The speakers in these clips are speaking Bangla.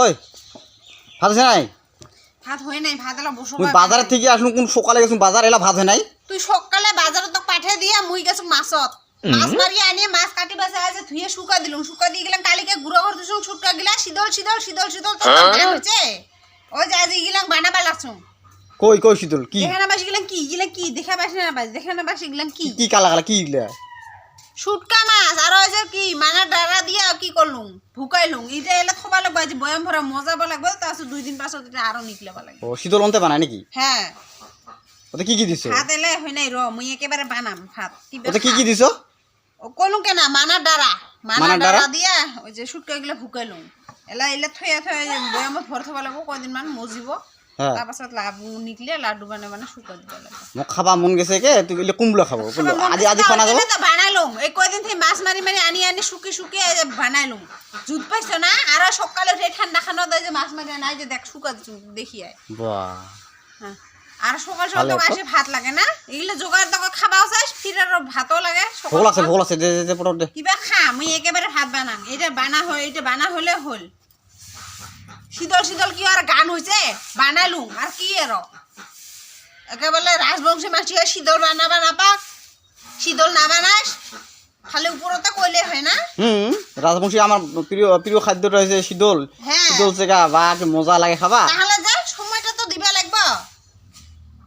ওই ভাত আছে নাই? ভাত হয় নাই, ভাত এলা বসো। মুই বাজার থেকে আসলুম, কোন সকালে গেছুম বাজার, এলা ভাত হয় নাই। তুই সকালে বাজারে তো পাঠিয়ে দিয়া মুই গেছো মাছত মাছ মারি আনি মাছ কাটি বাসে আছে ধুয়ে শুকা দিলুম, শুকা দিয়ে গেলাম কালিকে গুঁড়ো করে দিছুম, শুটকা গিলা শীতল শীতল শীতল শীতল তো গান হচ্ছে। ওই যে আজ গিলাম বানাবা লাগছুম। কই কই শীতল কি দেখে না বাসি গিলাম কি গিলা কি দেখা পাইছ না বাস, দেখে না বাসি গিলাম কি কি কালা কালা কি গিলা? শুটকা মাছ আর ওই যে কি মানে ডারা দিয়া কি করলুম ভুকাইলুম। এটা এলা থবা লাগবে, আজ বয়াম ভরা মজাব লাগবে, তারপর 2 দিন পাছত এটা আরো নিকলাবা লাগবে। ও শীতল অন্তে বানায় নাকি? হ্যাঁ ওতে কি কি দিছো? ভাত এলে হয় নাই র, মুই একেবারে বানাম ভাত। ওতে কি কি দিছো? ও কলুম কেনা মানা ডারা, মানা ডারা দিয়া ওই যে শুটকা গুলো ভুকাইলুম। এলা এলা থয়া থয়া বয়ামত ভর থবা লাগবো, কয়দিন মান মজিব। হ্যাঁ তার পাছত লাডু নিকলে লাডু বানাই বানাই শুকা দিবা লাগবে। মোক খাবা মন গেছে কে, তুই গেলে কুমড়া খাবো। আজি আজি খানা যাবো তো বানাইলুম এই কয়দিন থেকে মাছ মারি মারি আনি আনি শুকি শুকি বানাইলুম। জুত পাইছো না? আর সকালে উঠে ঠান্ডা খানা দেয় যে মাছ মারি আনাই যে দেখ শুকা দেখি আয়। বাহ হ্যাঁ আর সকাল সকাল তো আসে ভাত লাগে না, এগুলো জোগাড় তো খাবাও চাই, ফির আর ভাতও লাগে। ভোল আছে দে দে পটল দে। কিবা খা, মুই একেবারে ভাত বানাম। এটা বানা হয়, এটা বানা হলে হল। শীতল শীতল কি আর গান হয়েছে বানালুম আর কি আর একেবারে রাজবংশী মাছি শীতল বানাবা না পাক, শীতল না বানাস খালি উপরতে কইলে হয় না। রাজবংশী আমার প্রিয় প্রিয় খাদ্যটা হয়েছে শীতল। হ্যাঁ শীতল চেগা বা কি মজা লাগে খাবা। তাহলে যা সময়টা তো দিবা লাগবে,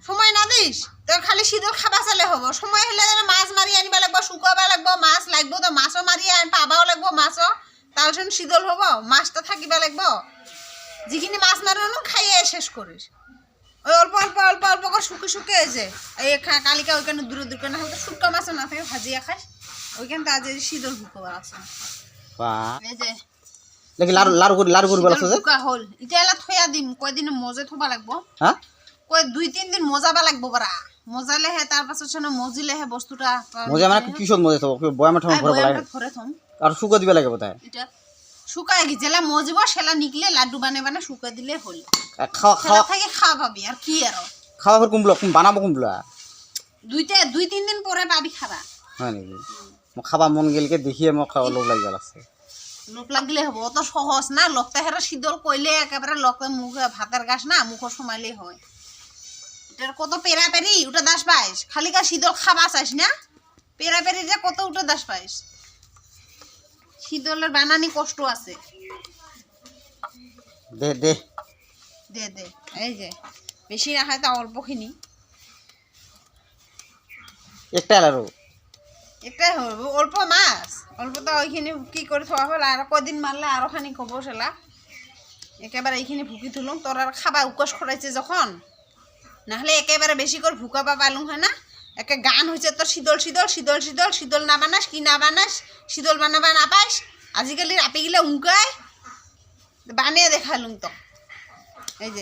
সময় না দিস তো খালি শীতল খাবা চালে হব। সময় হলে মাছ মারি আনিবা লাগবো, শুকাবা লাগবো, মাছ লাগবো তো মাছও মারি পাবাও লাগবো, মাছও তাহলে শীতল হব। মাছটা থাকিবা লাগবো, যিখিনি মাছ মারানো খাইয়ে শেষ করিস। ওই অল্প অল্প অল্প অল্প করে শুকে শুকে যে এই কালিকা ওইখানে দূরে দূরে না হলে শুটকা মাছও না থাকে ভাজিয়া খাস। ওইখানে তো আজ শীতল শুকোবার আছে। এই যে দেখি লাড়ু লাড়ু করে লাড়ু করে বলছ যে শুকা হল, এটা এলা থয়া দিম, কয়দিন মজে থবা লাগবো। হ্যাঁ কয় 2-3 দিন মজাবা লাগবো বারা, মজালে হে তার পাছত শোনা মজিলে হে বস্তুটা মজা মানে কিশোর মজা থব বয়ামে ঠাম ভরব লাগে ভরে থম। আর শুকা দিবা লাগে বোধহয়। এটা শুকায় গি জেলা মজিব সেলা নিকলে লাড্ডু বানাই বানাই শুকা দিলে হল। খাওয়া খাওয়া থেকে খাওয়া পাবি আর কি আর খাওয়া পর কুমড়া বানাবো কুমড়া 2-3 দিন পরে পাবি খাবা। হয় নাকি? মোক খাবা মন গেলকে দেখিয়ে মোক খাওয়া লোভ লাগি গেল আছে। লোক লাগলে হব, অত সহজ না। লকটা হেরা শীতল কইলে একেবারে লকটা মুখ ভাতের গাছ না, মুখ সমাইলেই হয়। এটার কত পেরা পেরি ওটা দাস পাইস, খালি কা শীতল খাবা চাইস না, পেরা পেরি যে কত উঠে দাস পাইস। শীতলের বানানি কষ্ট আছে। দে দে দে দে এই যে বেশি না হয় তা অল্পখিনি একটা লাড়ু এটাই হবে অল্প মাছ, অল্প তো ওইখিনি কি করে থোয়া হল। আর কদিন মারলে আরো খানি কব সেলা একেবারে এইখিনি ভুকি তুলুম। তোর আর খাবা উকস খরাইছে যখন, নাহলে একেবারে বেশি করে ভুকাবা পাইলুম হয় না। একে গান হয়েছে তোর শীতল শীতল শীতল শীতল শীতল না বানাস কি না বানাস, শীতল বানাবা না পাইস। আজিকালি রাপি গিলা উঙ্কায় বানিয়ে দেখালুম তো। এই যে